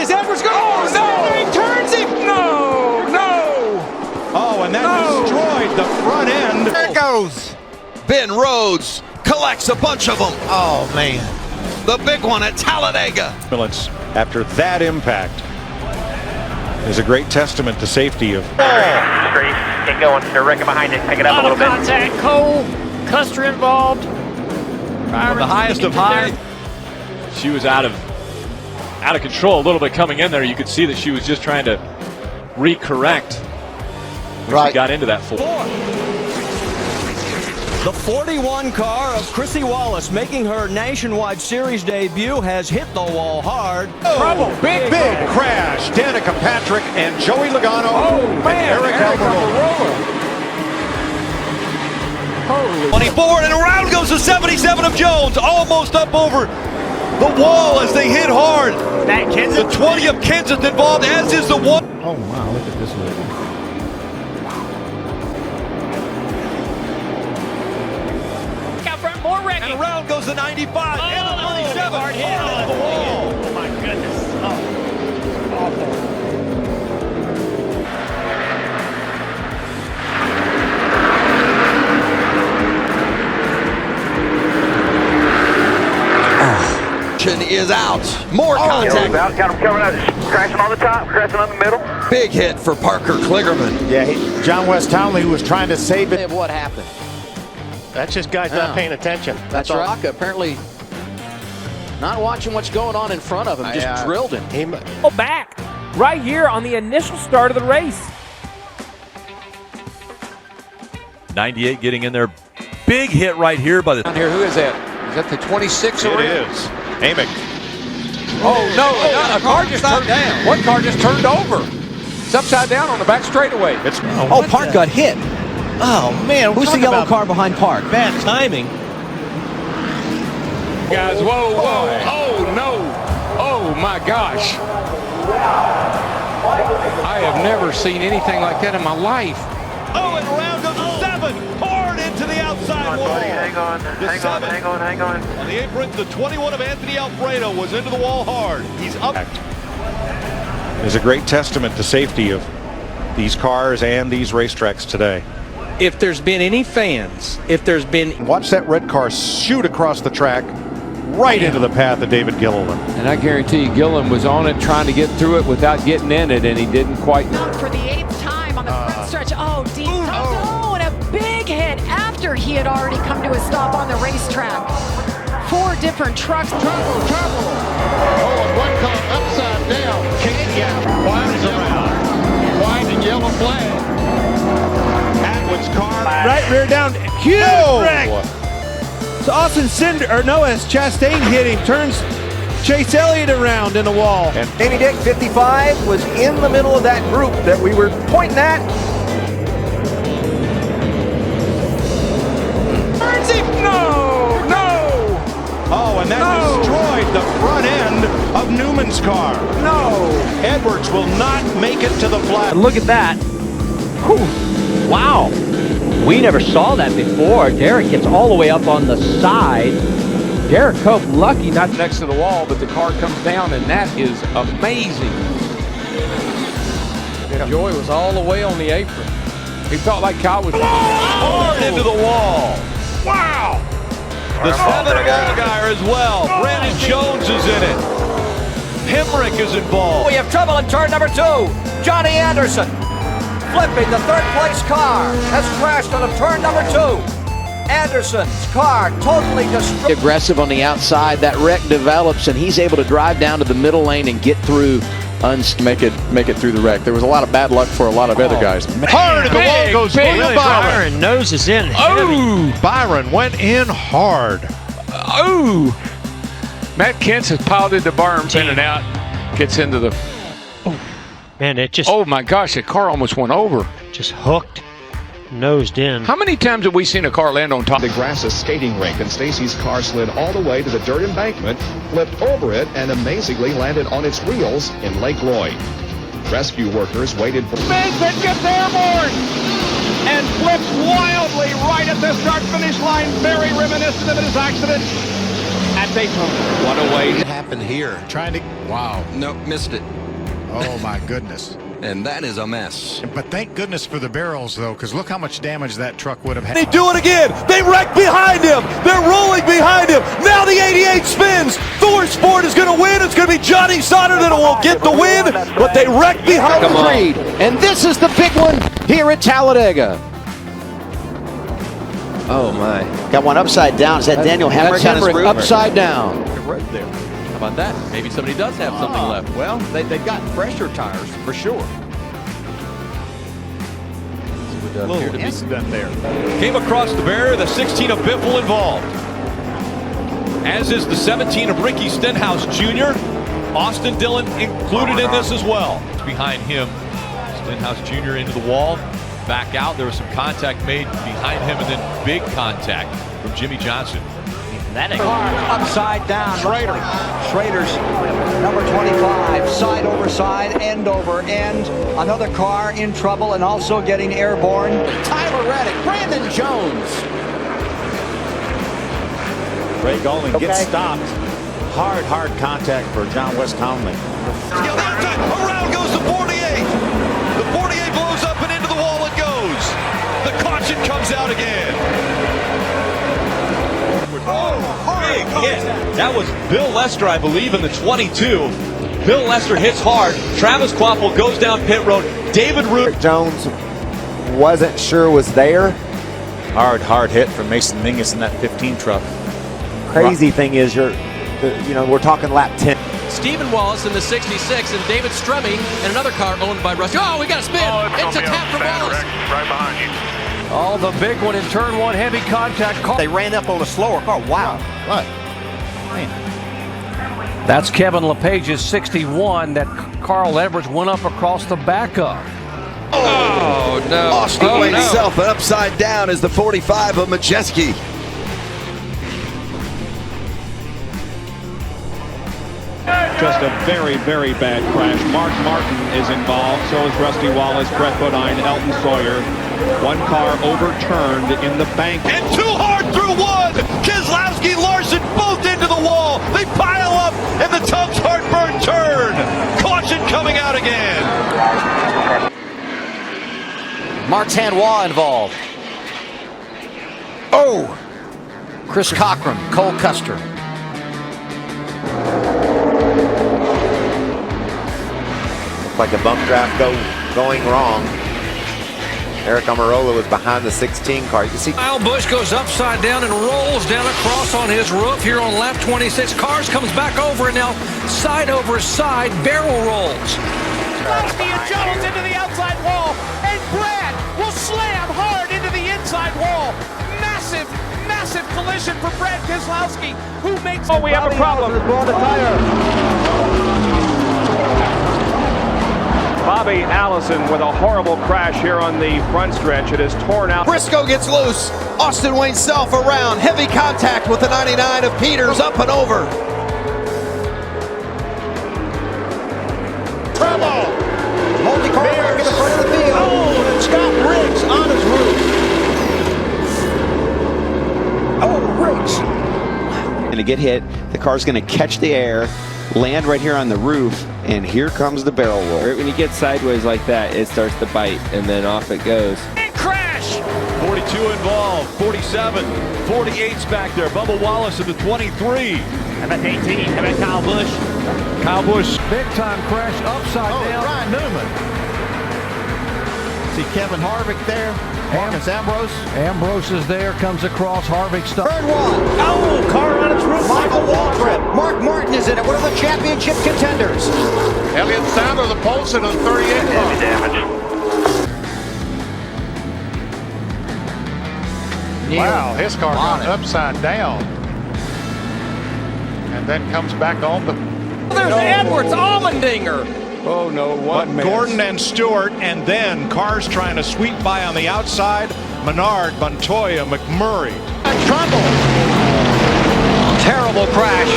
Is Edwards going? Oh, no! He turns him! No! No! Oh, and that destroyed the front end. There it goes. Ben Rhodes collects a bunch of them. Oh, man. The big one at Talladega. After that impact is a great testament to safety of. Straight, get going. They're wrecking behind it. Pick it up a little bit. Contact. Cole, Custer involved. The highest of high. She was out of control a little bit coming in there. You could see that she was just trying to recorrect when she got into that four. The 41 car of Chrissy Wallace, making her nationwide series debut, has hit the wall hard. Trouble. Big crash. Danica Patrick and Joey Logano and Eric Almirola. 24 and around goes the 77 of Jones, almost up over the wall as they hit hard. That Kenseth. The 20 of Kenseth involved, as is the one. Oh, wow. Look at this lady. And around goes the 95 and the 37. Hard hit. The wall. Oh my goodness. Oh, awful. Is out. More contact. Got him coming out. Crashing on the top, crashing on the middle. Big hit for Parker Kligerman. Yeah, John West Townley was trying to save it. What happened? That's just guys not paying attention. That's right. Apparently not watching what's going on in front of him. Just drilled him. Back right here on the initial start of the race. 98 getting in there. Big hit right here by the. Down here, who is that? Is that the 26 It is. Amick. Oh, no. A car just turned down. One car just turned over. It's upside down on the back straightaway. Park got hit. Oh, man. Who's the yellow car behind Park? Bad timing. Guys, whoa. Oh, no. Oh, my gosh. I have never seen anything like that in my life. Oh, and around goes the 7. Poured into the outside wall. Buddy, hang on. Hang on. On the apron, the 21 of Anthony Alfredo was into the wall hard. He's up. Is a great testament to safety of these cars and these racetracks today. If there's been any fans, Watch that red car shoot across the track right into the path of David Gilliland. And I guarantee you, Gilliland was on it, trying to get through it without getting in it, and he didn't quite. For the 8th time on the front stretch. Oh, deep. Oh, and a big hit after he had already come to a stop on the racetrack. 4 different trucks. Trouble. Oh, and one car upside down. Can't get wide around. White and yellow flag. Atwood's car. right rear down. Huge wreck. So Austin as Chastain hit him, turns Chase Elliott around in the wall. And Davey Dick, 55, was in the middle of that group that we were pointing at. Oh, and that destroyed the front end of Newman's car. Edwards will not make it to the flat. Look at that. Whew. Wow. We never saw that before. Derek gets all the way up on the side. Derek Cope lucky not next to the wall, but the car comes down, and that is amazing. Joey was all the way on the apron. He felt like Kyle was hard into the wall. Wow. The 7 of Allgaier as well. Brandon Jones is in it. Hemrick is involved. We have trouble in turn number 2. Johnny Anderson flipping the third place car has crashed on turn number 2. Anderson's car totally destroyed. Aggressive on the outside. That wreck develops, and he's able to drive down to the middle lane and get through. Make it through the wreck. There was a lot of bad luck for a lot of other guys. Hard at the wall goes William Byron. Nose is in. Oh, Byron went in hard. Oh! Matt Kentz has piled into berms in and out. Gets into the. Man, it just. Oh my gosh! The car almost went over. Just hooked, nosed in. How many times have we seen a car land on top? The grass skating rink, and Stacy's car slid all the way to the dirt embankment, flipped over it, and amazingly landed on its wheels in Lake Lloyd. Rescue workers waited for. Mason gets airborne and flips wildly right at the start-finish line, very reminiscent of his accident at they what a way. What happened here? Trying to, wow. Nope, missed it. Oh my goodness. And that is a mess. But thank goodness for the barrels, though, because look how much damage that truck would have had. They do it again. They wreck behind him. They're rolling behind him. Now the 88 spins. Thor Sport is going to win. It's going to be Johnny Sauter that will get the win, but they wreck behind him. Agreed. And this is the big one here at Talladega. Oh, my. Got one upside down. Is that Daniel Hemrick on his roof? Upside down. Right there. How about that? Maybe somebody does have something left. Well, they've got fresher tires for sure. Little incident there. Came across the barrier. The 16 of Biffle involved. As is the 17 of Ricky Stenhouse Jr. Austin Dillon included in this as well. Behind him, Stenhouse Jr. into the wall. Back out. There was some contact made behind him, and then big contact from Jimmy Johnson. That car upside down. Schrader's number 25, side over side, end over end. Another car in trouble and also getting airborne. Tyler Reddick, Brandon Jones. Ray Golding gets stopped. Hard contact for John West Conley. Around goes the 48. The 48 blows up and into the wall it goes. The caution comes out again. Big hit. That was Bill Lester, I believe, in the 22. Bill Lester hits hard. Travis Quapple goes down pit road. David Root Jones wasn't sure was there. Hard hit from Mason Mingus in that 15 truck. Crazy thing is, we're talking lap 10. Stephen Wallace in the 66 and David Stremme in another car owned by Rusty. Oh, we got a spin. It's a tap for Wallace. Right behind you. Oh, the big one in turn one, heavy contact car. They ran up on a slower car. Wow. What? That's Kevin LePage's 61 that Carl Edwards went up across the back of. Oh, no. Austin Wayne himself, and upside down is the 45 of Majeski. Just a very bad crash. Mark Martin is involved. So is Rusty Wallace, Brett Bodine, Elton Sawyer. One car overturned in the bank. and too hard through one. Keselowski, Larson both into the wall. They pile up and the Tubbs heartburn turn. Caution coming out again. Martin-Waugh involved. Oh! Chris Cochran, Cole Custer. Like a bump draft going wrong. Eric Almirola was behind the 16 car. You can see Kyle Busch goes upside down and rolls down across on his roof here on lap 26. Cars comes back over and now side over side barrel rolls. Keselowski and Jones into the outside wall, and Brad will slam hard into the inside wall. Massive collision for Brad Keselowski, who makes. Oh, we have a problem. Bobby Allison with a horrible crash here on the front stretch. It is torn out. Briscoe gets loose. Austin Wayne Self around. Heavy contact with the 99 of Peters up and over. Trouble. Multi-car back in the front of the field. Oh, and Scott Riggs on his roof. Oh, Riggs. Going to get hit. The car's going to catch the air, land right here on the roof, and here comes the barrel roll. Right when you get sideways like that, it starts to bite, and then off it goes. And crash. 42 involved, 47, 48's back there. Bubba Wallace in the 23. How about 18? How about Kyle Busch? Kyle Busch. Big time crash upside down. Ryan Newman. See Kevin Harvick there. Marcus Ambrose. Ambrose is there, comes across, Harvick stuff. Turn one. Oh, car on its roof. Michael Waltrip. Mark Martin is in it. One of the championship contenders. Elliott Sadler, the Polson on 38 car. Heavy damage. Wow, his car goes upside down. And then comes back on the... There's Edwards, Allmendinger. Oh no, what Gordon and Stewart, and then cars trying to sweep by on the outside. Menard, Montoya, McMurray. Trouble. Terrible crash.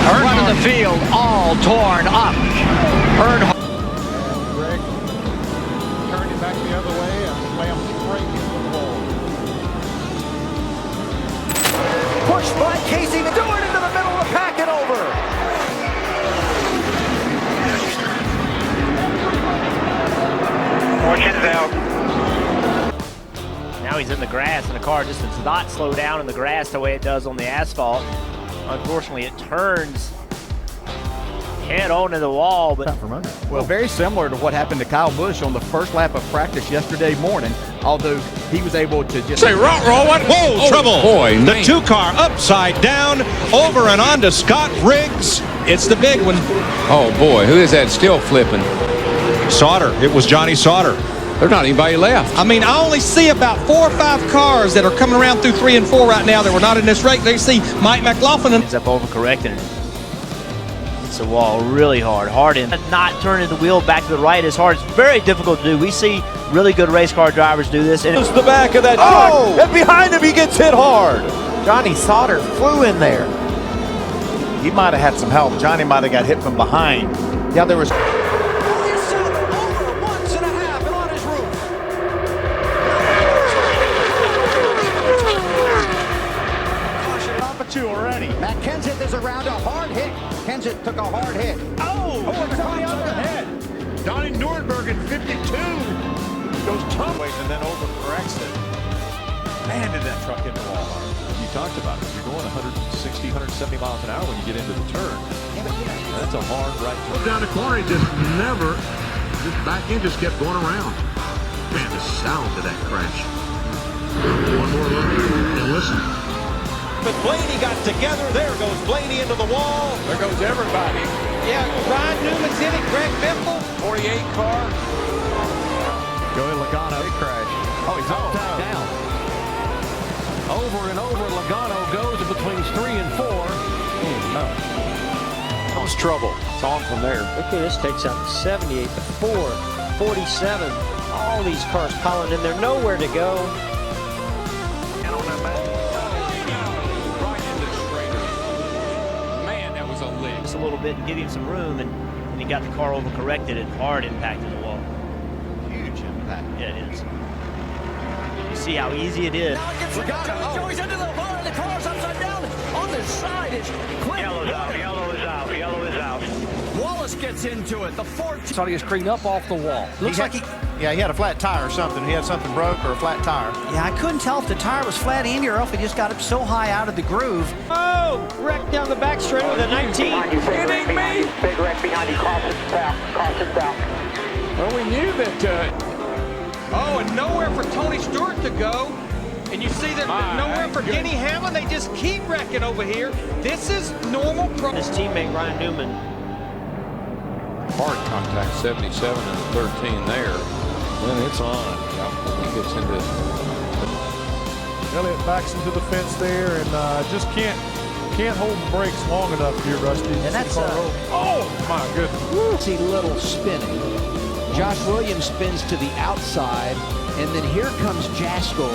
Front of the field, all torn up. Earnhardt. Greg turned it back the other way and slammed straight into the wall. crushed by Casey Stewart into the middle of the pack and over. Fortune's out. Now he's in the grass, and the car just does not slow down in the grass the way it does on the asphalt. Unfortunately, it turns head on to the wall. But Well, very similar to what happened to Kyle Busch on the first lap of practice yesterday morning, although he was able to just say, roll, what? Whoa, trouble. Boy, the 2-car upside down, over and on to Scott Riggs. It's the big one. Oh, boy, who is that still flipping? Sauter. It was Johnny Sauter. There's not anybody left. I mean, I only see about 4 or 5 cars that are coming around through 3 and 4 right now that were not in this race. They see Mike McLaughlin. Ends up overcorrecting. It's a wall really hard in. Not turning the wheel back to the right as hard. It's very difficult to do. We see really good race car drivers do this. And it's the back of that truck, and behind him he gets hit hard. Johnny Sauter flew in there. He might have had some help. Johnny might have got hit from behind. Yeah, there was. Already. Matt Kenseth is around a hard hit. Kenseth took a hard hit. Oh, it's on the other head. Donnie Nuremberg in 52 goes tumbling and then overcorrects it. Man, did that truck hit the wall hard. You talked about it. You're going 160, 170 miles an hour when you get into the turn. That's a hard right turn. Down the corner, he just back end just kept going around. Man, the sound of that crash. One more look and listen. But Blaney got together. There goes Blaney into the wall. There goes everybody. Yeah, Ryan Newman's in it. Greg Biffle. 48 car. Go ahead, Logano. Big crash. Oh, he's all down. Over and over, Logano goes between 3 and 4. That was trouble. It's on from there. okay, this takes out 78 to 4, 47. All these cars piling in there, nowhere to go. A little bit and give him some room, and he got the car overcorrected and hard impacted the wall. Huge impact. Yeah, it is. You see how easy it is. Now it gets Logano. He's into the bar. The car's upside down. On the side is Quinn. Yellow is out. Yellow is out. Wallace gets into it. The 14. Thought he was cleaned up off the wall. Looks like he had a flat tire or something. He had something broke or a flat tire. Yeah, I couldn't tell if the tire was flat, Andy, or if it just got up so high out of the groove. Oh, wrecked down the back straight with a 19. It ain't me. Big wreck behind you. Caution south. Well, we knew that. Oh, and nowhere for Tony Stewart to go. And you see that nowhere for Denny Hamlin. They just keep wrecking over here. This is normal. His teammate Ryan Newman. Hard contact, 77 and 13 there. Then it's on. He gets into. Elliott backs into the fence there and just can't hold the brakes long enough here, Rusty. And that's oh my goodness. See little spinning. Josh Williams spins to the outside, and then here comes Jaskol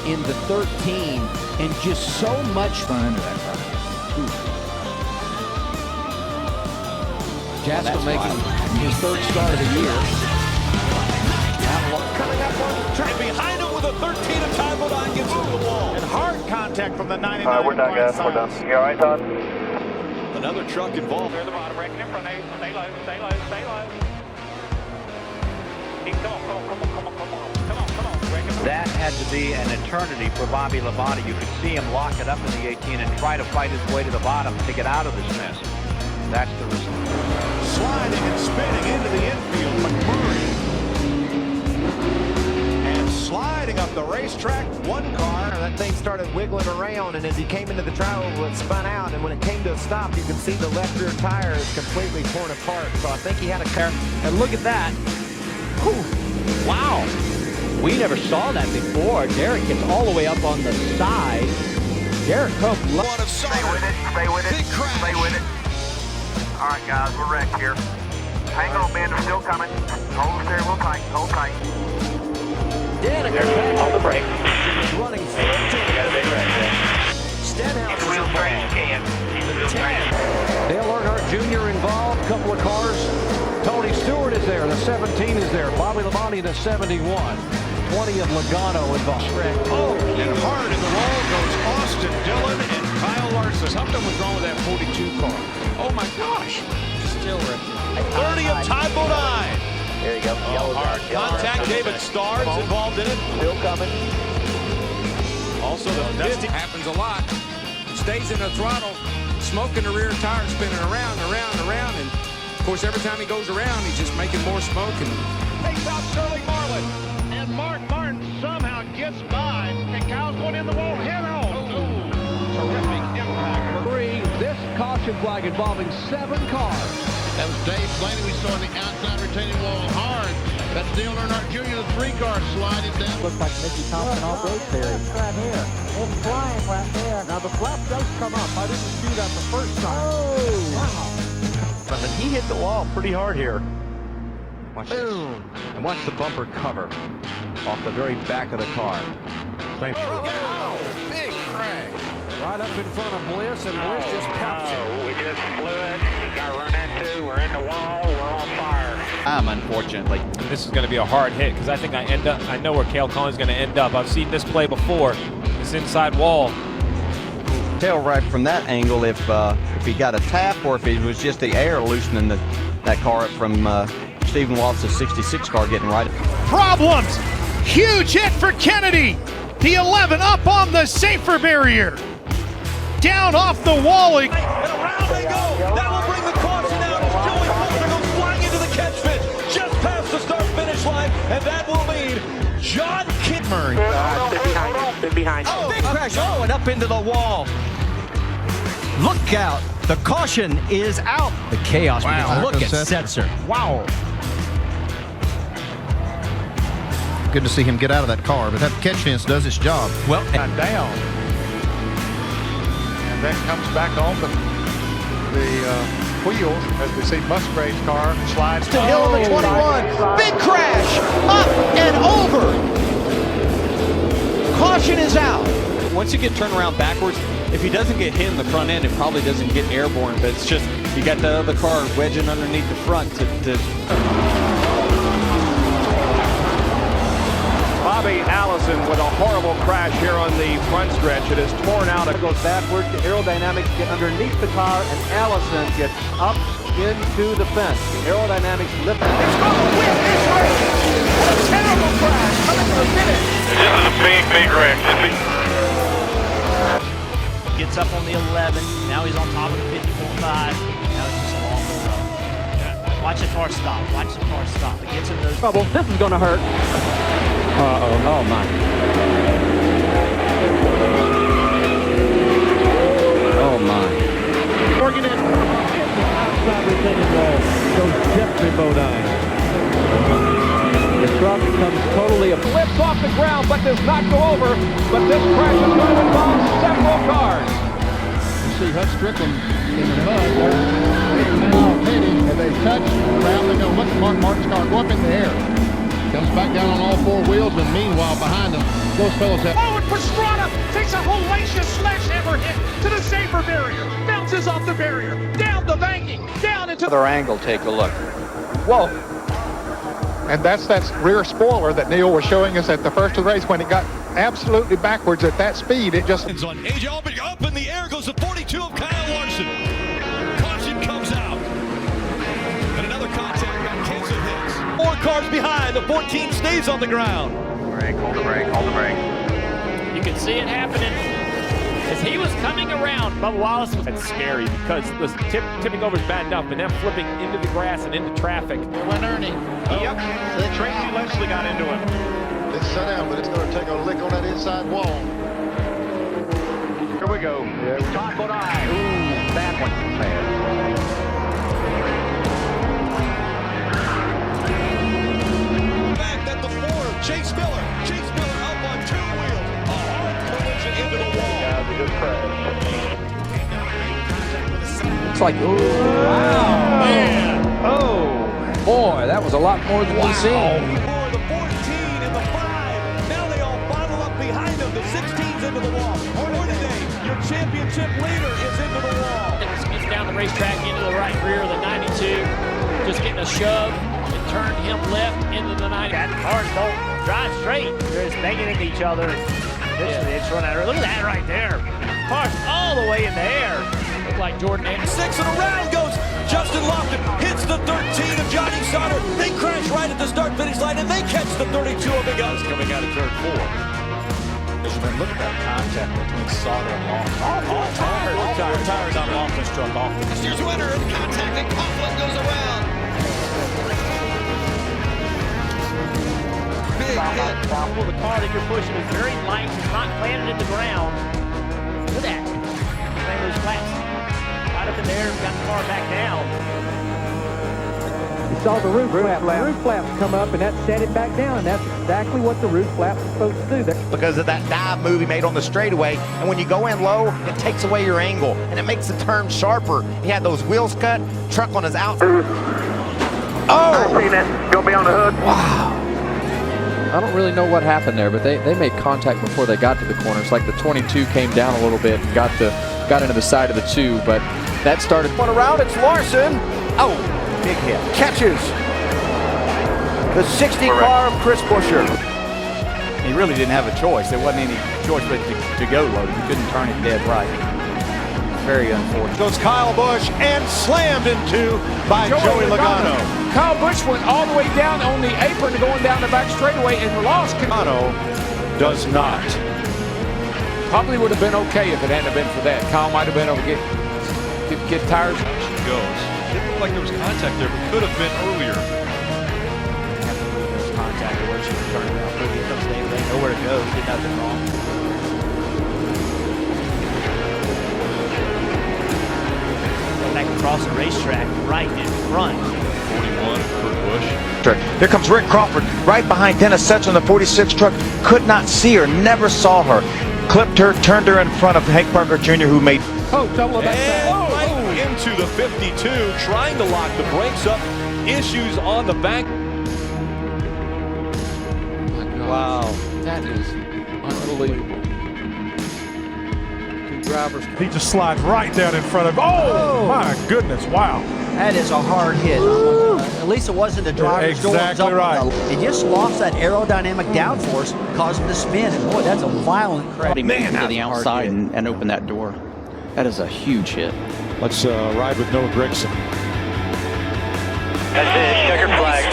in the 13, and just so much fun into that car. Jaskol making his 3rd start of the year. Coming up on track. And behind him with a 13 of time, Bodine gets into the wall. And hard contact from the 99. All right, we're done, guys. We're done. You all right, Todd? Another truck involved. Near the bottom, wrecking in front. Stay low. Come on. That had to be an eternity for Bobby Labonte. You could see him lock it up in the 18 and try to fight his way to the bottom to get out of this mess. That's the result. Sliding and spinning into the infield, McMurray. And sliding up the racetrack, one car. That thing started wiggling around, and as he came into the tri-oval, it spun out, and when it came to a stop, you can see the left rear tire is completely torn apart. So I think he had a car. And look at that. Whew. Wow. We never saw that before. Derek gets all the way up on the side. Derek Cope. Stay with it. Big crash. Stay with it. All right, guys, we're wrecked here. Hang on, man. They're still coming. Hold the steering wheel tight. Hold tight. Danica on the brake. Running You got a big wreck there. Stenhouse Wheel crash, can. Dale Earnhardt Jr. involved, couple of cars. Tony Stewart is there, the 17 is there. Bobby Labonte, the 71. 20 of Logano involved. Oh, and hard in the wall goes Austin Dillon, and Kyle Larson. Something was wrong with that 42 car. Oh my gosh. Still wrecking. 30 of Ty Bodine. There you go. Hard contact. David Starr is involved in it. Still coming. Also, the Dusty happens a lot. Stays in the throttle, smoke in the rear tire, spinning around, and of course, every time he goes around, he's just making more smoke. And takes out Sterling Marlin. And Mark Martin somehow gets by. And Kyle's going in the wall head on. Terrific impact. This caution flag involving 7 cars. That was Dave Blaney we saw in the outside retaining wall hard. That's Dale Earnhardt Jr., the 3-car sliding down. Looks like Mickey Thompson off-road series. Right here. It's flying right there. Now the flap does come up. I didn't see that the first time. Oh, wow. And he hit the wall pretty hard here. Watch this. And watch the bumper cover off the very back of the car. Big crash. Right up in front of Bliss, and Bliss just pops it. We just blew it. Got run into. We're in the wall. We're on fire. Unfortunately. This is going to be a hard hit because I think I know where Cale Collins is going to end up. I've seen this play before. This inside wall. Tell right from that angle if he got a tap or if it was just the air loosening that car up from Stephen Wallace's 66 car getting right. Problems. Huge hit for Kennedy. The 11 up on the safer barrier. Down off the wall. And around they go. That will bring the caution out as Joey Foster goes flying into the catch pit just past the start-finish line, and that will mean John Murray. Stay behind. Oh, big crash. Oh, and up into the wall. Look out. The caution is out. The chaos. Wow. Look at Setzer. Wow. Good to see him get out of that car, but that catch fence does its job. Well, Down. And then comes back on the wheels as we see Musgrave's car slides. To Hill on the 21. Big crash. Up and over. Caution is out. Once you get turned around backwards, if he doesn't get hit in the front end, it probably doesn't get airborne, but it's just you got the other car wedging underneath the front to Bobby Allison with a horrible crash here on the front stretch. It is torn out. It goes backwards. The aerodynamics get underneath the car, and Allison gets up into the fence. The aerodynamics lift. It's going to win this race. What a terrible crash coming to the finish. This is a big wreck. gets up on the 11. Now he's on top of the 54.5. Now it's just a long throw. Watch the car stop. Watch the car stop. It gets in those trouble. This is going to hurt. Uh-oh. Oh, my. Oh, my. Working it. Outside retaining wall. Goes Jeffrey Bodine. The truck comes totally a flips off the ground, but does not go over. But this crash is going to involve several cars. You see Hutch Strickland in the mud there. Now heading, and they touch around. They go, look at Mark Martin's car go up in the air. Comes back down on all four wheels, and meanwhile behind them, those fellows have. Oh, and Pastrana takes a hellacious sledgehammer hit to the safer barrier. Bounces off the barrier, down the banking, down into Other angle, take a look. Whoa. And that's that rear spoiler that Neil was showing us at the first of the race when it got absolutely backwards at that speed. It just... On AJ Allmendinger, up in the air goes the 42 of Kyle Larson. Caution comes out. And another contact got canceled hits. 4 cars behind. The 14 stays on the ground. Brake, hold the brake, hold the brake. You can see it happening. As he was coming around, Bubba Wallace was... That's scary because the tipping over is bad enough, but then flipping into the grass and into traffic. Went Ernie. Yep. Tracy Leslie got into him. It's set down, but it's going to take a lick on that inside wall. Here we go. Top one eye. Ooh, bad one. Back at the 4, Chase Miller. Chase Miller up on 2 wheels. A hard collision into the wall. Good crash. It's like, ooh, wow. Man. Oh, boy, that was a lot more than we've seen. The 14 and the 5. Now they all bottle up behind them. The 16's into the wall. Or today, your championship leader is into the wall. It's down the racetrack into the right rear of the 92. Just getting a shove and turned him left into the 90. That cars don't drive straight. They're just banging into each other. It's running out. Look at that right there. Car's all the way in the air. Looked like Jordan Anderson. 6 and around goes Justin Lofton. Hits the 13 of Johnny Sauter. They crash right at the start-finish line, and they catch the 32 of the guys coming out of turn 4. Look at that contact between Sauter and Lofton. All tires on Lofton's truck off. Last year's winner in contact, and Coughlin goes around. Big hit. Well, the car that you're pushing is very light. It's not planted in the ground. Look at that. Playing those flaps. Right up in there, got the car back down. You saw the roof flaps come up, and that set it back down, and that's exactly what the roof flaps are supposed to do. Because of that dive move he made on the straightaway, and when you go in low, it takes away your angle, and it makes the turn sharper. He had those wheels cut, truck on his out. Oh! I seen it. Gonna be on the hook. Wow. I don't really know what happened there, but they made contact before they got to the corner. It's like the 22 came down a little bit and got into the side of the 2, but that started. One around, it's Larson. Oh, big hit. Catches the 60 car of Chris Buescher. He really didn't have a choice. There wasn't any choice but to go low. You couldn't turn it dead right. Very unfortunate. Goes Kyle Busch and slammed into by Joey Logano. Kyle Busch went all the way down on the apron going down the back straightaway and lost. Logano does not. Probably would have been okay if it hadn't been for that. Kyle might have been able to get tires. She goes. Didn't look like there was contact there, but could have been earlier. Contact where she was turning around. They know where to go. Did nothing wrong. Back across the racetrack, right in front. 41, Kurt Busch. Here comes Rick Crawford, right behind Dennis Setch on the 46 truck. Could not see her, never saw her. Clipped her, turned her in front of Hank Parker Jr., who made. Oh, double back. And right into the 52, trying to lock the brakes up. Issues on the back. Wow, that is unbelievable. Drivers. He just slides right down in front of. Oh, my goodness! Wow. That is a hard hit. At least it wasn't the driver's doors up. Exactly right. It just lost that aerodynamic downforce, caused him to spin. And boy, that's a violent crash. Man, to the outside and open that door. That is a huge hit. Let's ride with Noah Gragson. That's it. Checker flag.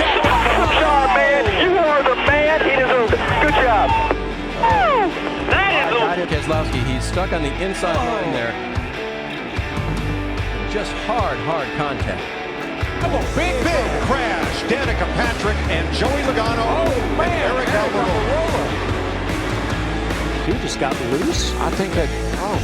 Star man, you are the man. He deserves it. Good job. Keselowski, he's stuck on the inside line there. Just hard contact. Big crash. Danica Patrick and Joey Logano. Oh, man. And Eric Almirola. He just got loose. I think that. Oh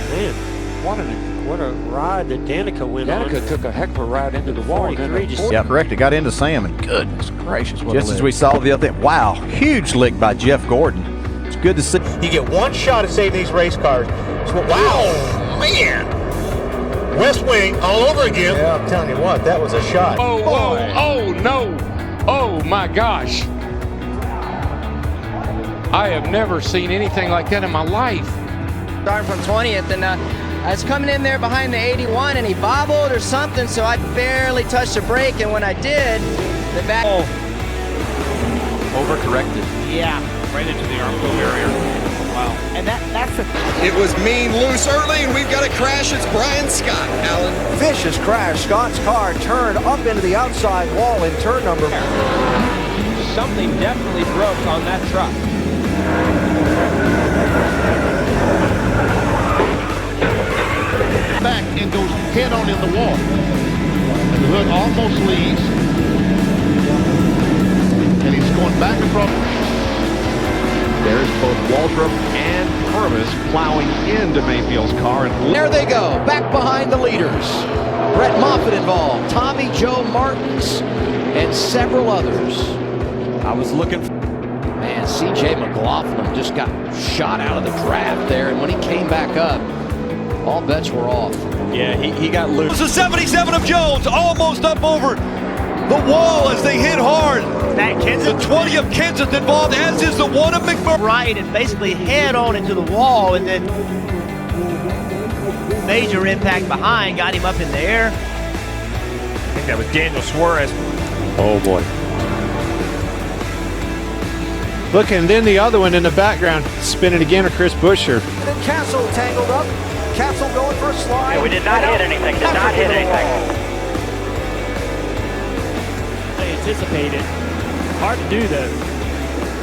man, what a ride that Danica went on. Danica took a heck of a ride into the wall. Yeah, correct. It got into Sam, and goodness gracious, what just as we saw the other thing. Wow, huge lick by Jeff Gordon. It's good to see. You get one shot at saving these race cars. So, wow, man. West Wing all over again. Yeah, I'm telling you what, that was a shot. Oh, no. Oh, my gosh. I have never seen anything like that in my life. Starting from 20th, and I was coming in there behind the 81, and he bobbled or something, so I barely touched the brake, and when I did, the back... Overcorrected. Yeah. Right into the Armco barrier. Wow. And that's the... It was mean loose early, and we've got a crash. It's Brian Scott, Alan. Vicious crash. Scott's car turned up into the outside wall in turn number. Something definitely broke on that truck. Back and goes head on in the wall. And the hood almost leaves. And he's going back across. There's both Waltrip and Purvis plowing into Mayfield's car. And there they go, back behind the leaders. Brett Moffitt involved, Tommy Joe Martins, and several others. I was looking for... Man, C.J. McLaughlin just got shot out of the draft there, and when he came back up, all bets were off. Yeah, he got loose. The 77 of Jones almost up over the wall as they hit hard. That Kenseth? The 20 of Kenseth involved, as is the 1 of McMurray. Right, and basically head on into the wall, and then major impact behind, got him up in the air. I think that was Daniel Suarez. oh boy. Look, and then the other one in the background, spinning again with Chris Buescher. Then Castle tangled up. Castle going for a slide. Yeah, we did not hit anything. Did not hit anything. They anticipated. Hard to do though.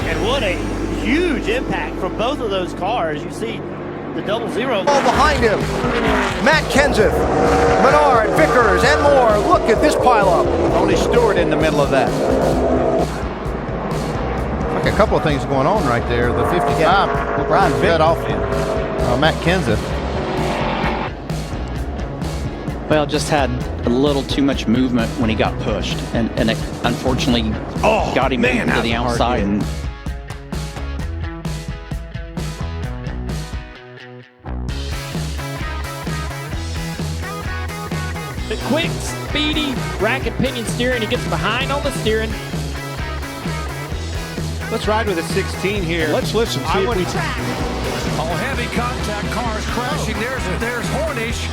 And what a huge impact from both of those cars. You see the 00. All behind him. Matt Kenseth, Menard, Vickers, and more. Look at this pileup. Tony Stewart in the middle of that. Like a couple of things going on right there. The 55, Brian Vick off Matt Kenseth. Well, just had a little too much movement when he got pushed, and it unfortunately got him to the outside. And the quick, speedy rack and pinion steering. He gets behind on the steering. Let's ride with a 16 here. Let's listen. See if we heavy contact cars crashing. There's Hornish.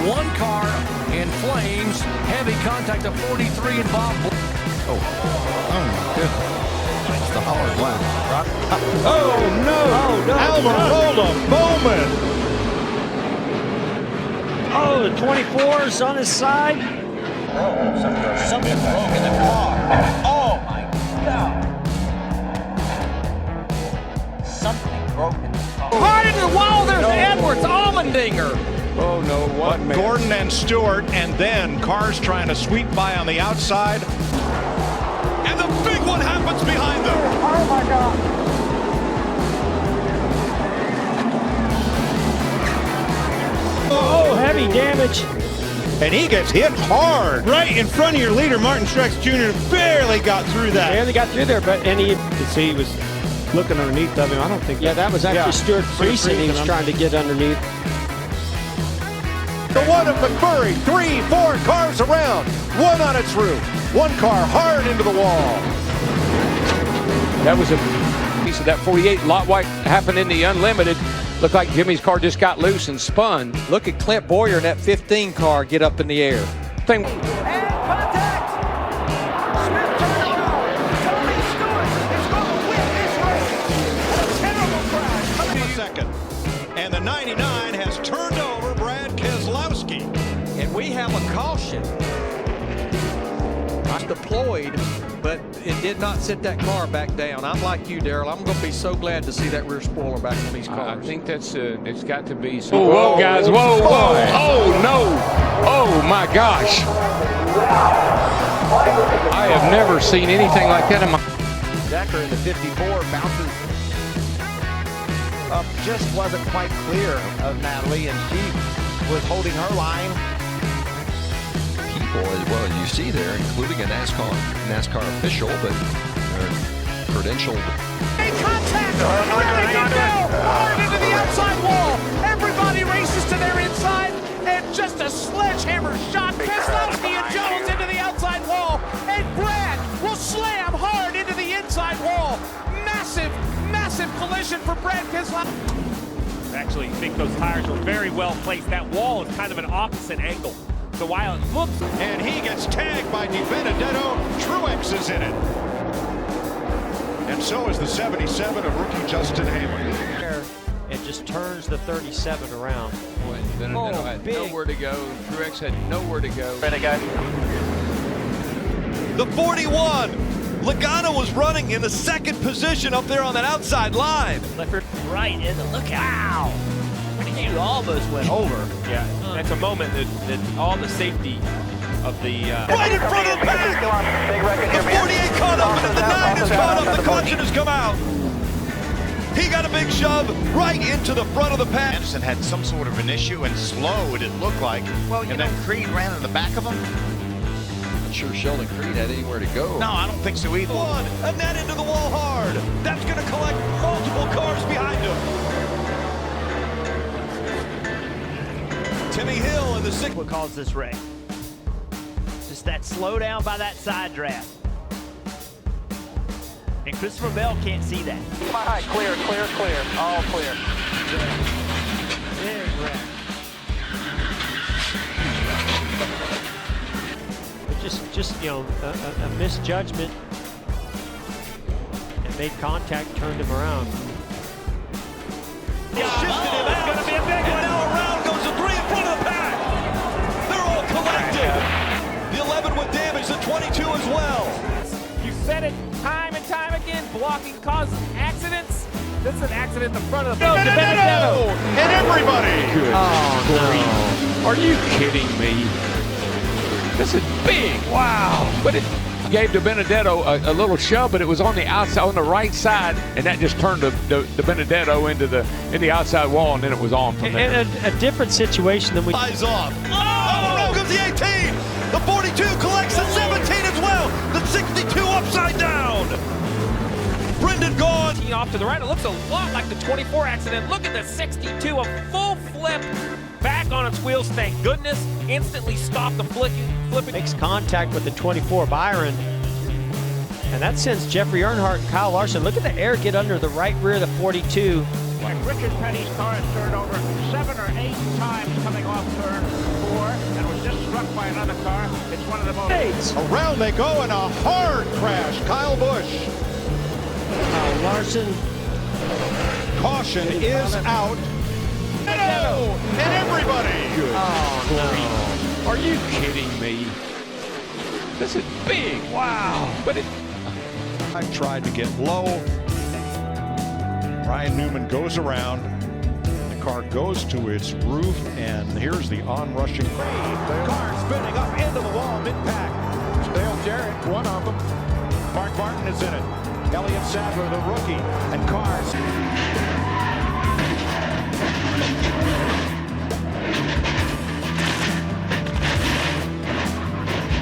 One car in flames. Heavy contact of 43 involved. Oh my goodness. That's the hard line. Oh no! Almirola Bowman. Oh, the 24's on his side. Something broke in the car. Oh my God. Something broke in the car. Right into the wall, there's Edwards, Allmendinger. Oh no, what man. Gordon and Stewart, and then cars trying to sweep by on the outside. And the big one happens behind them. Oh my God. Oh, heavy damage. And he gets hit hard. Right in front of your leader, Martin Truex Jr. barely got through that. Barely got through there, but you could see he was looking underneath of him. I don't think. Yeah, that was actually Stuart Friesen. He was trying to get underneath. The one of McMurray, 3, 4 cars around, one on its roof, one car hard into the wall. That was a piece of that 48. Lot what happened in the Unlimited. Looked like Jimmy's car just got loose and spun. Look at Clint Boyer in that 15 car get up in the air. Thing. And contact! Smith turned around. Tony Stewart is going to win this race. A terrible crash. Second. And the 99 has turned over Brad Keselowski. And we have a caution. It's deployed, but it did not sit that car back down. I'm like you, Daryl. I'm going to be so glad to see that rear spoiler back on these cars. I think that's it's got to be some. Whoa, guys! Whoa! Oh no! Oh my gosh! I have never seen anything like that in my. Decker in the 54 bounces up, just wasn't quite clear of Natalie, and she was holding her line. People as well as you see there, including a NASCAR official, but they're credentialed. Contact! What did he do? Hard into the outside wall. Everybody races to their inside, and just a sledgehammer shot. Keselowski and Jones into the outside wall, and Brad will slam hard into the inside wall. Massive, massive collision for Brad Keselowski. Actually, I think those tires were very well placed. That wall is kind of an opposite angle. So while it looks... And he gets tagged by DiBenedetto. Truex is in it. And so is the 77 of rookie Justin Haley. And just turns the 37 around. Boy, Benedetto had nowhere to go. Truex had nowhere to go. Ready, guys? The 41. Logano was running in the second position up there on that outside line. Left right in the lookout. Wow. You almost went over. Yeah, that's a moment that all the safety of the... right in front of the back! The 48 caught up, and the 9 is caught up. The caution has come out. He got a big shove right into the front of the pack. Anderson had some sort of an issue and slowed, it looked like. Well, and then Creed ran in the back of him. Not sure Sheldon Creed had anywhere to go. No, I don't think so either. One, and that into the wall hard. That's going to collect multiple cars behind him. Timmy Hill in the sixth. What caused this wreck? Just that slowdown by that side draft. And Christopher Bell can't see that. All right, clear, clear, clear. All clear. Big wreck. Just you know, a misjudgment, and made contact, turned him around. Shifted him. That's going to be a big one. Now around goes the would damage the 22 as well. You said it time and time again, blocking causes accidents. This is an accident in the front of the Benedetto! And everybody! Good. Oh, Are you kidding me? This is big. Wow. But it gave De Benedetto a little shove, but it was on the outside, on the right side, and that just turned the Benedetto into the outside wall, and then it was on from there. And a different situation than we. Eyes off. Oh, around comes the 18. The 42 collects the 17 as well. The 62 upside down. Brendan gone. Off to the right. It looks a lot like the 24 accident. Look at the 62, a full flip back on its wheels. Thank goodness. Instantly stopped the flipping. Makes contact with the 24 Byron. And that sends Jeffrey Earnhardt and Kyle Larson. Look at the air get under the right rear of the 42. Richard Petty's car has turned over 7 or 8 times coming off turn 4 and was just struck by another car. It's one of the most... Around they go in a hard crash. Kyle Busch. Kyle Larson. Caution is out. No! And everybody! Good. Oh, Are you kidding me? This is big. Wow. But it... I tried to get low. Ryan Newman goes around. The car goes to its roof, and here's the onrushing. The car spinning up into the wall, mid-pack. Dale Jarrett, one of them. Mark Martin is in it. Elliott Sadler, the rookie, and cars.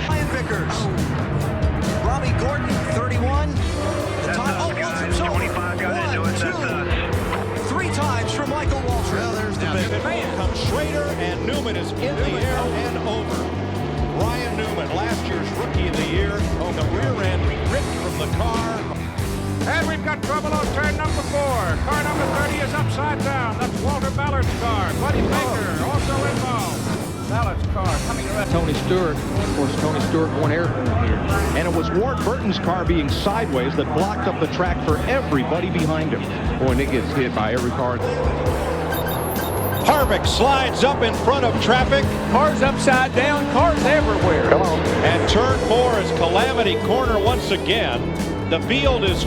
Ryan Vickers. Robbie Gordon, 31. The time. Oh, 1, 2, 3 times for Michael Waltrip. Well, there's the big man. Comes Schrader, and Newman is in the air and over. Ryan Newman, last year's Rookie of the Year. Oh, the rear end ripped from the car. And we've got trouble on turn number 4. Car number 30 is upside down. That's Walter Ballard's car. Buddy Baker also involved. Ballard's car coming around. Tony Stewart. Of course, Tony Stewart won airborne here. And it was Ward Burton's car being sideways that blocked up the track for everybody behind him. Boy, and it gets hit by every car. Harvick slides up in front of traffic. Cars upside down, cars everywhere. And turn 4 is Calamity Corner once again. The field is